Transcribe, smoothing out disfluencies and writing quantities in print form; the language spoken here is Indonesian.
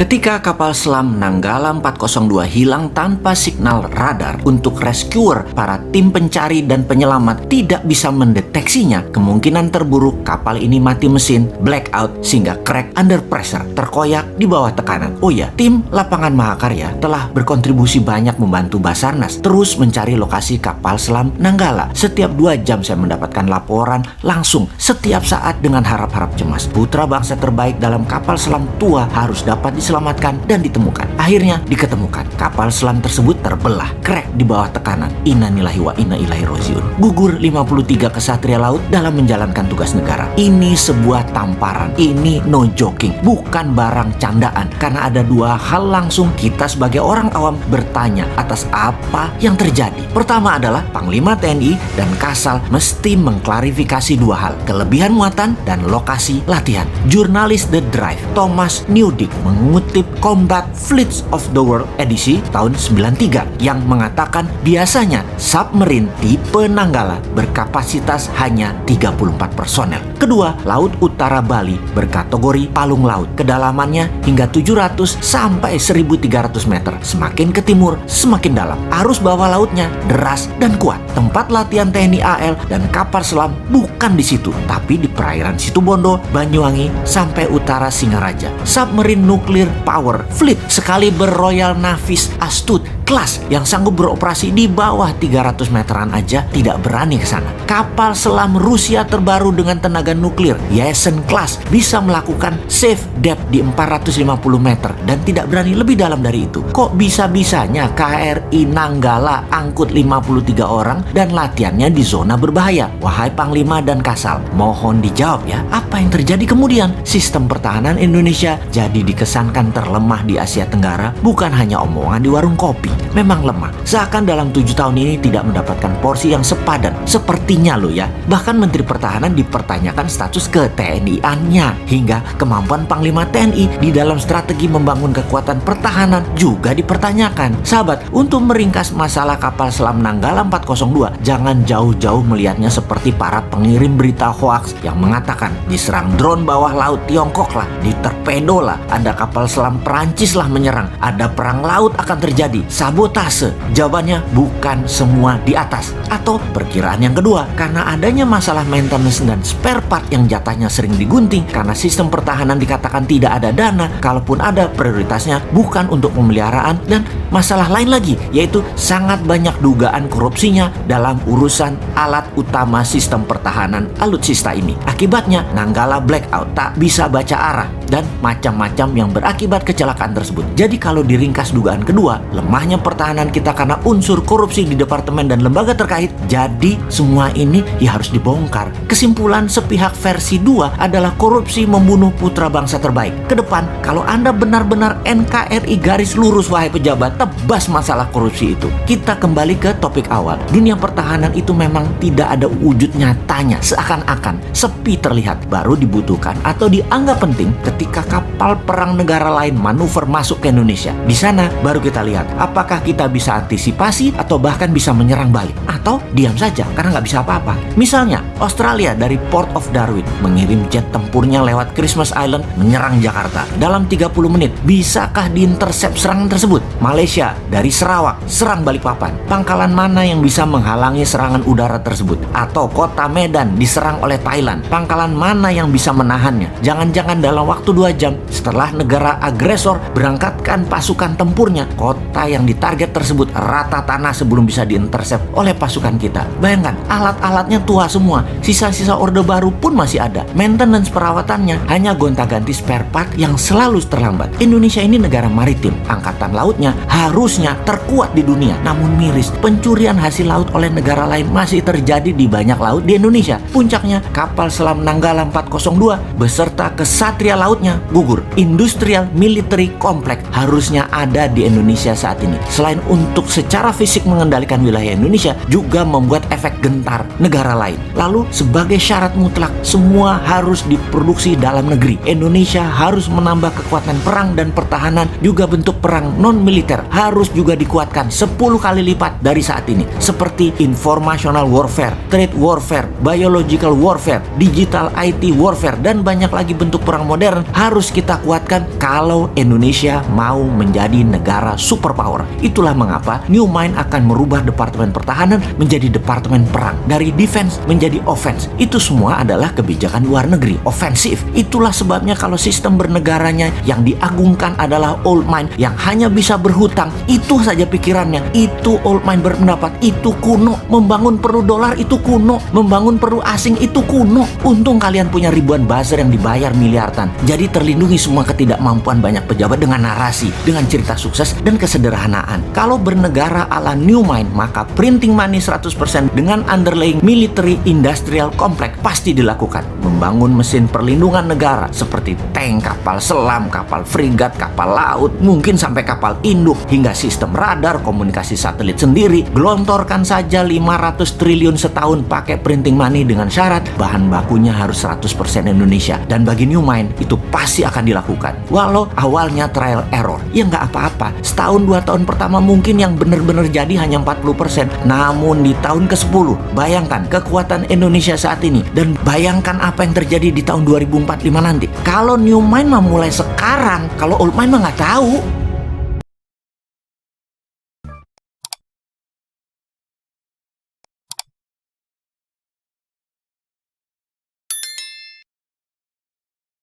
Ketika kapal selam Nanggala 402 hilang tanpa signal radar untuk rescuer, para tim pencari dan penyelamat tidak bisa mendeteksinya. Kemungkinan terburuk kapal ini mati mesin, blackout, sehingga crack under pressure, terkoyak di bawah tekanan. Oh ya, tim lapangan Mahakarya telah berkontribusi banyak membantu Basarnas terus mencari lokasi kapal selam Nanggala. Setiap 2 jam saya mendapatkan laporan langsung setiap saat dengan harap-harap cemas. Putra bangsa terbaik dalam kapal selam tua harus dapat diselamatkan dan ditemukan. Akhirnya diketemukan. Kapal selam tersebut terbelah, crack di bawah tekanan. Innalillahi wa inna ilaihi rajiun. Gugur 53 kesatria laut dalam menjalankan tugas negara. Ini sebuah tamparan. Ini no joking, bukan barang candaan. Karena ada 2 hal langsung kita sebagai orang awam bertanya atas apa yang terjadi. Pertama adalah Panglima TNI dan Kasal mesti mengklarifikasi 2 hal: kelebihan muatan dan lokasi latihan. Jurnalis The Drive Thomas Newdick mengutip Combat Fleets of the World edisi tahun 93 yang mengatakan biasanya submarine tipe Nanggala berkapasitas hanya 34 personel. Kedua, Laut Utara Bali berkategori palung laut. Kedalamannya hingga 700 sampai 1300 meter. Semakin ke timur, semakin dalam. Arus bawah lautnya deras dan kuat. Tempat latihan TNI AL dan kapal selam bukan di situ, tapi di perairan Situbondo, Banyuwangi, sampai utara Singaraja. Submarine Nuclear Power Fleet sekaliber Royal Navy's Astute kelas yang sanggup beroperasi di bawah 300 meteran aja tidak berani ke sana. Kapal selam Rusia terbaru dengan tenaga nuklir Yesen class bisa melakukan safe depth di 450 meter dan tidak berani lebih dalam dari itu. Kok bisa-bisanya KRI Nanggala angkut 53 orang dan latihannya di zona berbahaya? Wahai Panglima dan Kasal, mohon dijawab ya, apa yang terjadi kemudian? Sistem pertahanan Indonesia jadi dikesankan terlemah di Asia Tenggara, bukan hanya omongan di warung kopi. Memang lemah, seakan dalam 7 tahun ini tidak mendapatkan porsi yang sepadan. Sepertinya loh ya, bahkan Menteri Pertahanan dipertanyakan status ke-TNI-annya, hingga kemampuan Panglima TNI di dalam strategi membangun kekuatan pertahanan juga dipertanyakan. Sahabat, untuk meringkas masalah kapal selam Nanggala 402, jangan jauh-jauh melihatnya seperti para pengirim berita hoaks yang mengatakan diserang drone bawah laut Tiongkok lah, ditorpedo lah, ada kapal selam Perancis lah menyerang, ada perang laut akan terjadi, sabotase. Jawabannya bukan semua di atas. Atau perkiraan yang kedua, karena adanya masalah maintenance dan spare part yang jatahnya sering digunting, karena sistem pertahanan dikatakan tidak ada dana, kalaupun ada prioritasnya bukan untuk pemeliharaan, dan masalah lain lagi, yaitu sangat banyak dugaan korupsinya dalam urusan alat utama sistem pertahanan alutsista ini. Akibatnya Nanggala blackout, tak bisa baca arah, dan macam-macam yang berakibat kecelakaan tersebut. Jadi kalau diringkas dugaan kedua, lemahnya pertahanan kita karena unsur korupsi di departemen dan lembaga terkait, jadi semua ini ya harus dibongkar. Kesimpulan sepihak versi 2 adalah korupsi membunuh putra bangsa terbaik. Kedepan, kalau Anda benar-benar NKRI garis lurus wahai pejabat, tebas masalah korupsi itu. Kita kembali ke topik awal. Dunia pertahanan itu memang tidak ada wujud nyatanya, seakan-akan sepi terlihat. Baru dibutuhkan atau dianggap penting ketika kapal perang negara lain manuver masuk ke Indonesia. Di sana baru kita lihat apakah kita bisa antisipasi atau bahkan bisa menyerang balik, atau diam saja karena nggak bisa apa-apa. Misalnya Australia dari Port of Darwin mengirim jet tempurnya lewat Christmas Island menyerang Jakarta dalam 30 menit. Bisakah diintersep serangan tersebut? Malaysia dari Sarawak serang Balikpapan. Pangkalan mana yang bisa menghalangi serangan udara tersebut? Atau kota Medan diserang oleh Thailand. Pangkalan mana yang bisa menahannya? Jangan-jangan dalam waktu 2 jam setelah negara agresor berangkatkan pasukan tempurnya, kota yang ditarget tersebut rata tanah sebelum bisa diintersep oleh pasukan kita. Bayangkan, alat-alatnya tua semua, sisa-sisa orde baru pun masih ada. Maintenance perawatannya hanya gonta-ganti spare part yang selalu terlambat. Indonesia ini negara maritim, angkatan lautnya harusnya terkuat di dunia. Namun miris, pencurian hasil laut oleh negara lain masih terjadi di banyak laut di Indonesia. Puncaknya, kapal selam Nanggala 402 beserta kesatria lautnya gugur. Industrial military complex harusnya ada di Indonesia saat ini. Selain untuk secara fisik mengendalikan wilayah Indonesia, juga membuat efek gentar negara lain. Lalu sebagai syarat mutlak, semua harus diproduksi dalam negeri. Indonesia harus menambah kekuatan perang dan pertahanan, juga bentuk perang non-militer harus juga dikuatkan 10 kali lipat dari saat ini. Seperti informational warfare, trade warfare, biological warfare, digital IT warfare, dan banyak lagi bentuk perang modern harus kita kuatkan kalau Indonesia mau menjadi negara superpower. Itulah mengapa New Mind akan merubah Departemen Pertahanan menjadi Departemen Perang. Dari defense menjadi offense. Itu semua adalah kebijakan luar negeri, ofensif. Itulah sebabnya kalau sistem bernegaranya yang diagungkan adalah old mind yang hanya bisa berhutang, itu saja pikirannya. Itu old mind berpendapat, itu kuno. Membangun perlu dolar itu kuno. Membangun perlu asing itu kuno. Untung kalian punya ribuan buzzer yang dibayar miliaran. Jadi terlindungi semua ketidakmampuan banyak pejabat dengan narasi, dengan cerita sukses dan kesederhanaan. Kalau bernegara ala New Mind, maka printing money 100% dengan underlying military industrial complex pasti dilakukan. Membangun mesin perlindungan negara seperti tank, kapal selam, kapal frigat, kapal laut, mungkin sampai kapal induk hingga sistem radar, komunikasi satelit sendiri. Gelontorkan saja 500 triliun setahun pakai printing money dengan syarat bahan bakunya harus 100% Indonesia. Dan bagi New Mind itu pasti akan dilakukan. Walau awalnya trial error, ya nggak apa-apa. Setahun 2 tahun pertama mungkin yang benar-benar jadi hanya 40%. Namun di tahun ke-10, bayangkan kekuatan Indonesia saat ini dan bayangkan apa yang terjadi di tahun 2045 nanti. Kalau New Mind mah mulai sekarang, kalau Old Mind mah nggak tahu.